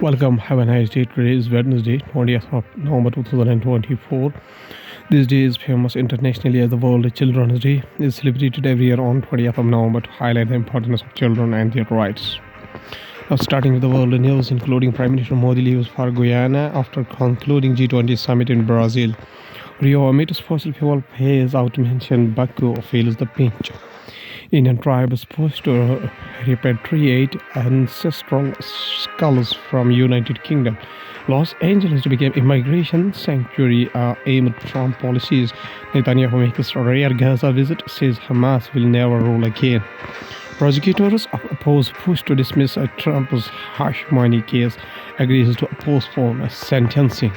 Welcome. Have a nice day. Today is Wednesday, 20th of November 2024. This day is famous internationally as the World Children's Day. It is celebrated every year on 20th of November to highlight the importance of children and their rights. Now, starting with the world news, including Prime Minister Modi leaves for Guyana after concluding G20 summit in Brazil. Rio omits fossil fuel phase out mention Baku feels the pinch. Indian tribes pushed to repatriate ancestral skulls from United Kingdom. Los Angeles to become immigration sanctuary amid Trump policies. Netanyahu makes a rare Gaza visit, says Hamas will never rule again. Prosecutors oppose push to dismiss Trump's hush money case, agrees to postpone sentencing.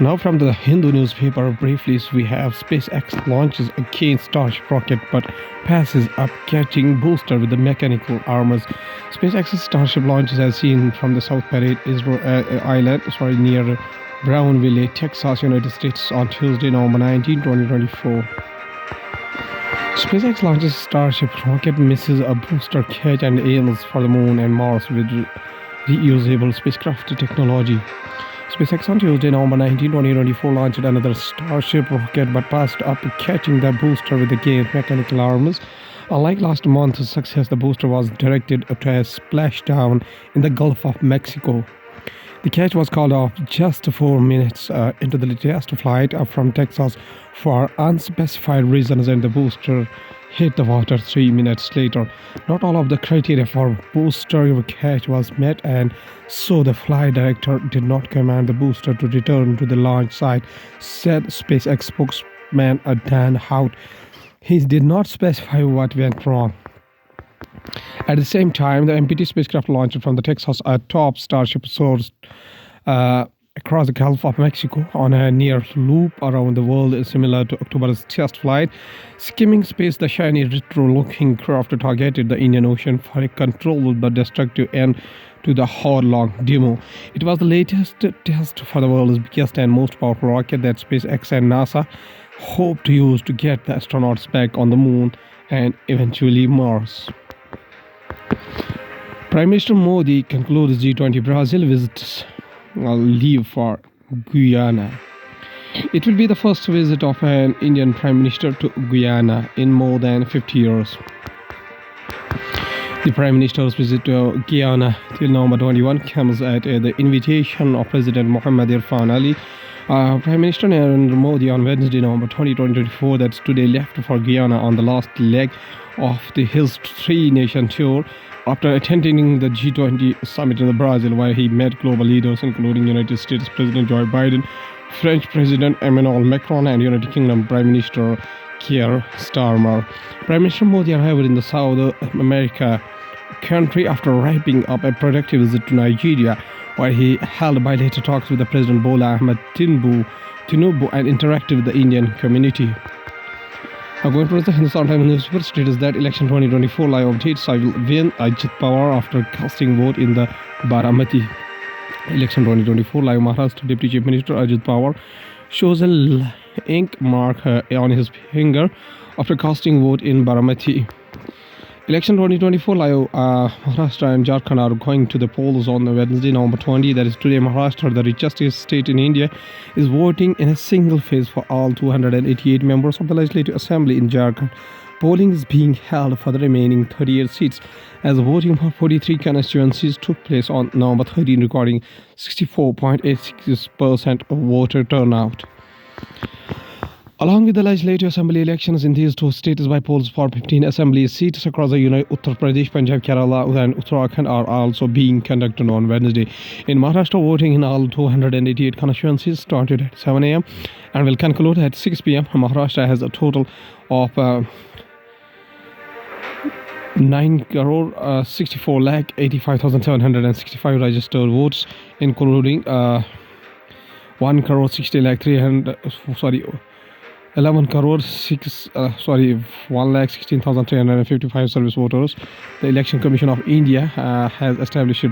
Now from the Hindu newspaper, briefly we have SpaceX launches again Starship rocket but passes up catching booster with the mechanical armors. SpaceX's Starship launches as seen from the South Parade Island near Brownville, Texas, United States on Tuesday, November 19, 2024. SpaceX launches Starship rocket, misses a booster catch and aims for the moon and Mars with reusable spacecraft technology. SpaceX on Tuesday, November 19, 2024 launched another Starship rocket but passed up catching the booster with the gained mechanical arms. Unlike last month's success, the booster was directed to a splashdown in the Gulf of Mexico. The catch was called off just 4 minutes into the test flight from Texas for unspecified reasons, and the booster hit the water 3 minutes later. Not all of the criteria for booster catch was met, and so the flight director did not command the booster to return to the launch site, said SpaceX spokesman Dan Hout. He did not specify what went wrong. At the same time, the MPT spacecraft launched from the Texas top Starship soared across the Gulf of Mexico on a near loop around the world, similar to October's test flight. Skimming space, the shiny retro-looking craft targeted the Indian Ocean for a controlled but destructive end to the hour-long demo. It was the latest test for the world's biggest and most powerful rocket that SpaceX and NASA hope to use to get the astronauts back on the moon and eventually Mars. Prime Minister Modi concludes G20 Brazil visits leave for Guyana. It will be the first visit of an Indian Prime Minister to Guyana in more than 50 years. The Prime Minister's visit to Guyana till November 21 comes at the invitation of President Mohammad Irfan Ali. Prime Minister Narendra Modi on Wednesday, November 20, 2024, that's today, left for Guyana on the last leg of his three-nation tour after attending the G20 summit in Brazil, where he met global leaders including United States President Joe Biden, French President Emmanuel Macron, and United Kingdom Prime Minister Keir Starmer. Prime Minister Modi arrived in the South America country after wrapping up a productive visit to Nigeria, where he held bilateral talks with the President Bola Ahmed Tinubu and interacted with the Indian community. Now going to the Hindustan Times newspaper states that election 2024 live updates. I will win Ajit Pawar after casting vote in the Baramati. Election 2024 live Maharashtra Deputy Chief Minister Ajit Pawar shows a ink mark on his finger after casting vote in Baramati. Election 2024 live Maharashtra and Jharkhand are going to the polls on Wednesday, November 20. That is today. Maharashtra, the richest state in India, is voting in a single phase for all 288 members of the Legislative Assembly in Jharkhand. Polling is being held for the remaining 38 seats, as voting for 43 constituencies took place on November 13, recording 64.86% of voter turnout. Along with the Legislative Assembly elections in these two states, by polls for 15 assembly seats across the Uttar Pradesh, Punjab, Kerala, and Uttarakhand are also being conducted on Wednesday. In Maharashtra, voting in all 288 constituencies started at 7 a.m. and will conclude at 6 p.m. Maharashtra has a total of 9,64,85,765 registered votes, including 1,16,355 service voters. The Election Commission of India has established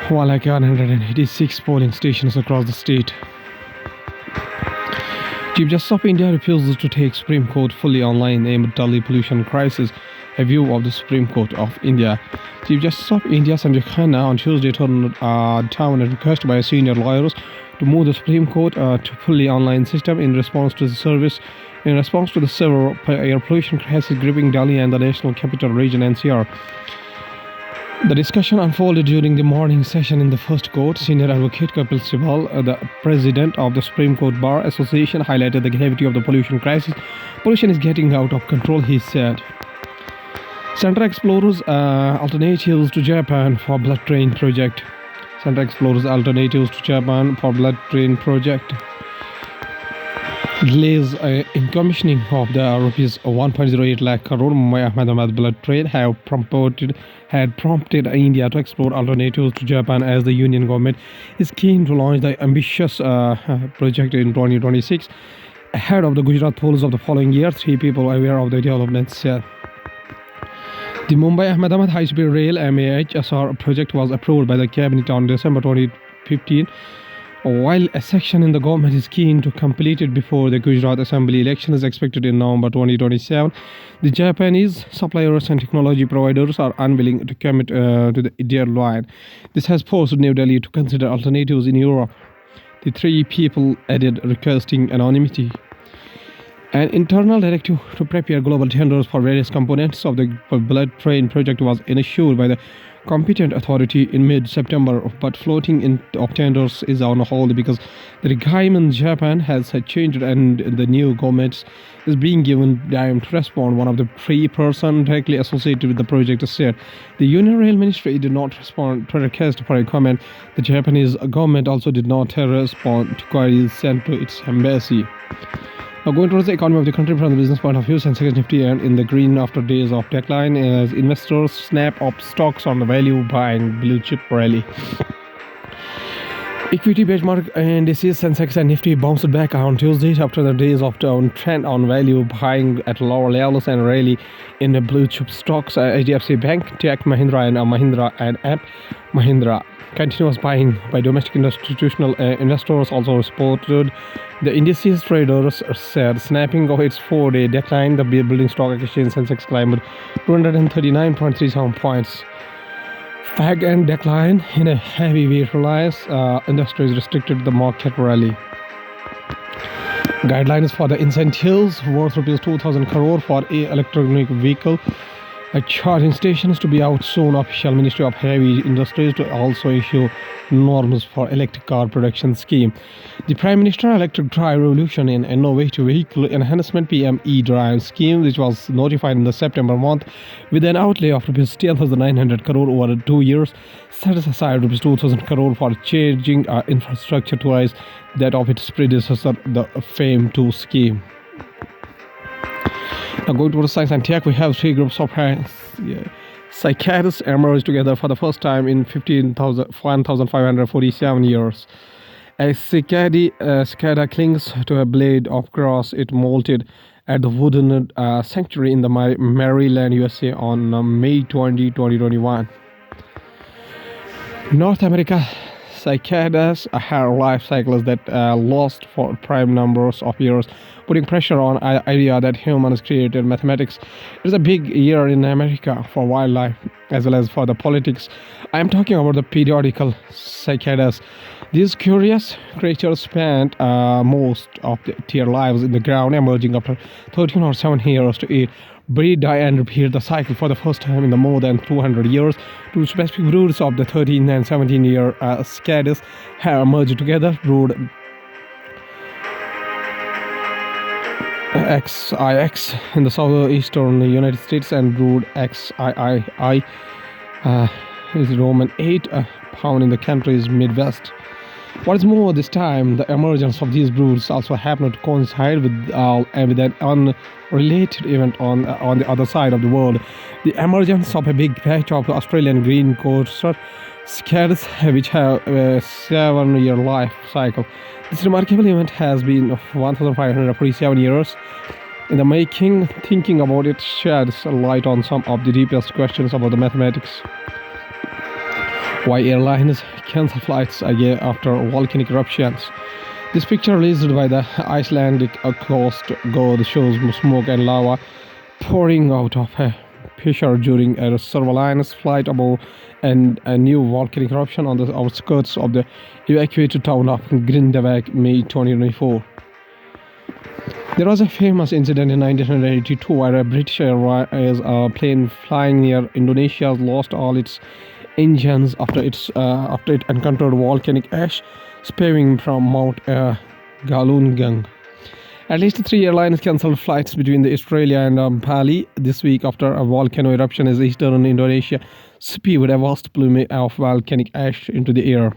1,186 polling stations across the state. Chief Justice of India refuses to take Supreme Court fully online amid Delhi pollution crisis. a view of the Supreme Court of India. Chief Justice of India Sanjay Khanna on Tuesday turned down a request by senior lawyers to move the Supreme Court to fully online system in response to the severe air pollution crisis gripping Delhi and the National Capital Region (NCR). The discussion unfolded during the morning session in the first court. Senior advocate Kapil Sibal, the president of the Supreme Court Bar Association, highlighted the gravity of the pollution crisis. Pollution is getting out of control, he said. Center explores alternatives to Japan for blood train project. Center explores alternatives to Japan for blood train project. Delays in commissioning of the rupees 1.08 lakh crore Mumbai-Ahmedabad blood train had prompted India to explore alternatives to Japan, as the union government is keen to launch the ambitious project in 2026 ahead of the Gujarat polls of the following year. Three people aware of the developments said. The Mumbai-Ahmedabad high-speed rail (MAHSR) project was approved by the cabinet on December 2015. While a section in the government is keen to complete it before the Gujarat Assembly election is expected in November 2027, the Japanese suppliers and technology providers are unwilling to commit to the deadline. This has forced New Delhi to consider alternatives in Europe. The three people added, requesting anonymity. An internal directive to prepare global tenders for various components of the blood train project was issued by the competent authority in mid-September, but floating of tenders is on hold because the regime in Japan has changed and the new government is being given time to respond. One of the three persons directly associated with the project said. The Union Rail Ministry did not respond to a request for a comment. The Japanese government also did not respond to queries sent to its embassy. Now, going towards the economy of the country from the business point of view, Sensex Nifty and in the green after days of decline as investors snap up stocks on the value buying blue chip rally. Equity benchmark indices Sensex and Nifty bounced back on Tuesday after the days of trend on value buying at lower levels and rally in the blue chip stocks. HDFC Bank, Tech Mahindra and App Mahindra. Continuous buying by domestic institutional investors also reported. The indices traders said, snapping of its 4-day decline, the building stock exchange Sensex climbed 239.37 points. Fag and decline in a heavyweight Reliance Industries restricted the market rally. Guidelines for the incentives worth rupees 2,000 crore for electronic vehicle charging stations to be out soon. Official Ministry of Heavy Industries to also issue norms for electric car production scheme. The Prime Minister Electric Drive Revolution in Innovative Vehicle Enhancement (PM E-Drive) scheme, which was notified in the September month with an outlay of rupees 10,900 crore over 2 years, set aside rupees 2,000 crore for changing infrastructure twice that of its predecessor, the FAME 2 scheme. Now, going to the science and tech, we have three groups of cicadas emerged together for the first time in 1,547 years. A cicada clings to a blade of grass it molted at the Wooden Sanctuary in the Maryland, USA on May 20, 2021. North America cicadas have life cycles that last for prime numbers of years, putting pressure on the idea that humans created mathematics. It is a big year in America for wildlife as well as for the politics. I am talking about the periodical cicadas. These curious creatures spend most of their lives in the ground, emerging after 13 or 17 years to eat, breed, die, and repeat the cycle for the first time in the more than 200 years. Two specific broods of the 13 and 17-year cicadas have emerged together. Brood XIX in the southeastern United States and brood XIII is Roman 8 found in the country's Midwest. What is more, this time the emergence of these broods also happened to coincide with an unrelated event on the other side of the world: the emergence of a big patch of Australian green coaster cicadas, which have a 7-year life cycle. This remarkable event has been 1,547 years in the making. Thinking about it sheds light on some of the deepest questions about the mathematics. Why airlines cancel flights a year after volcanic eruptions. This picture released by the Icelandic Coast Guard shows smoke and lava pouring out of a pressure during a surveillance flight above a new volcanic eruption on the outskirts of the evacuated town of Grindavik, May 2024. There was a famous incident in 1982 where a British Airways plane flying near Indonesia lost all its engines after it encountered volcanic ash spewing from Mount Galunggung. At least 3 airlines cancelled flights between the Australia and Bali this week after a volcano eruption in eastern Indonesia spewed a vast plume of volcanic ash into the air.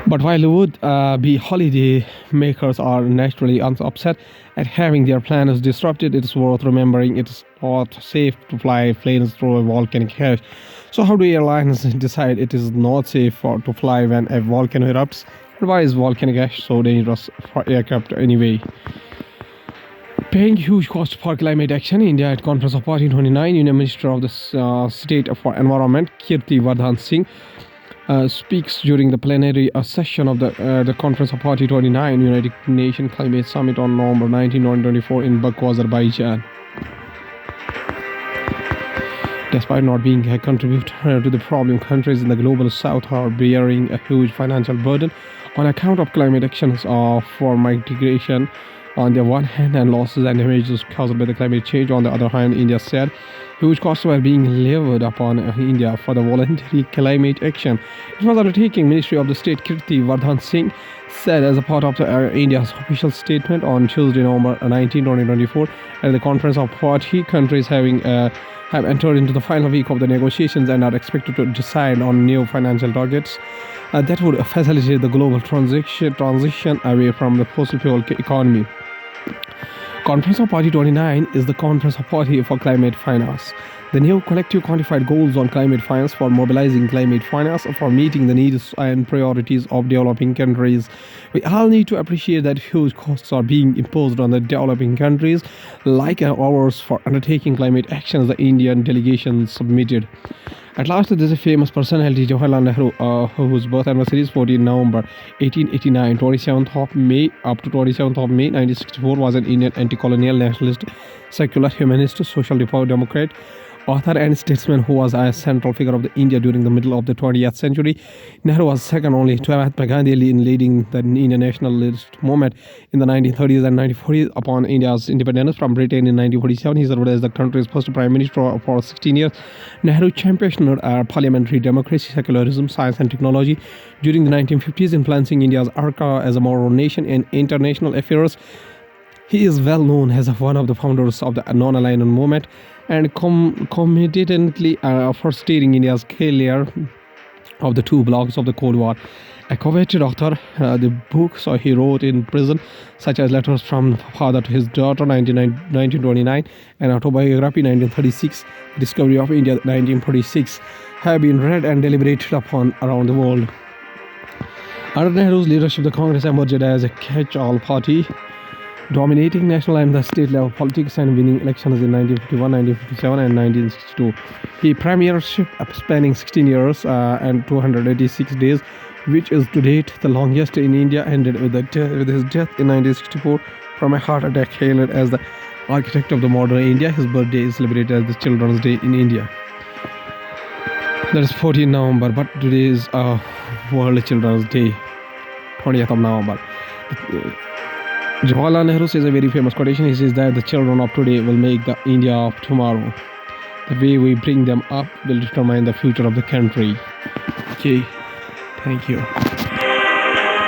But while would be holiday makers are naturally upset at having their plans disrupted, it's worth remembering it's not safe to fly planes through a volcanic ash. So how do airlines decide it is not safe to fly when a volcano erupts? And why is volcanic ash so dangerous for aircraft anyway? Paying huge cost for climate action, India at Conference of Party 29, Union Minister of the State for Environment, Kirti Vardhan Singh, speaks during the plenary session of the Conference of Party 29 United Nations Climate Summit on November 19, 2024 in Baku, Azerbaijan. Despite not being a contributor to the problem, countries in the global south are bearing a huge financial burden on account of climate actions for migration on the one hand and losses and damages caused by the climate change on the other hand. India said huge costs were being levied upon India for the voluntary climate action. It was undertaking Ministry of the State Kirti Vardhan Singh said as a part of India's official statement on Tuesday, November 19, 2024 at the Conference of Party countries have entered into the final week of the negotiations and are expected to decide on new financial targets that would facilitate the global transition away from the fossil fuel economy. Conference of Party 29 is the Conference of Party for Climate Finance. The new collective quantified goals on climate finance for mobilizing climate finance for meeting the needs and priorities of developing countries. We all need to appreciate that huge costs are being imposed on the developing countries like ours for undertaking climate actions, the Indian delegation submitted. At last, there's a famous personality, Jawaharlal Nehru, whose birth anniversary is 14 November 1889. 27th of May up to 27th of May 1964 was an Indian anti-colonial nationalist, secular humanist, social democrat, author and statesman who was a central figure of India during the middle of the 20th century. Nehru was second only to Mahatma Gandhi in leading the Indian nationalist movement in the 1930s and 1940s. Upon India's independence from Britain in 1947, he served as the country's first prime minister for 16 years. Nehru championed parliamentary democracy, secularism, science and technology during the 1950s, influencing India's arc as a modern nation in international affairs. He is well known as one of the founders of the non-alignment movement and committedly for steering India's clear of the two blocks of the Cold War. A coveted author, the books he wrote in prison, such as Letters from Father to His Daughter, 1929, and Autobiography, 1936, Discovery of India, 1946, have been read and deliberated upon around the world. Under Nehru's leadership, the Congress emerged as a catch-all party, dominating national and the state level politics and winning elections in 1951, 1957 and 1962. He premiership spanning 16 years and 286 days, which is to date the longest in India, ended with his death in 1964 from a heart attack. Hailed as the architect of the modern India, his birthday is celebrated as the Children's Day in India. That is 14 November, but today is World Children's Day, 20th of November. Jawaharlal Nehru says a very famous quotation. He says that the children of today will make the India of tomorrow. The way we bring them up will determine the future of the country. Okay, thank you.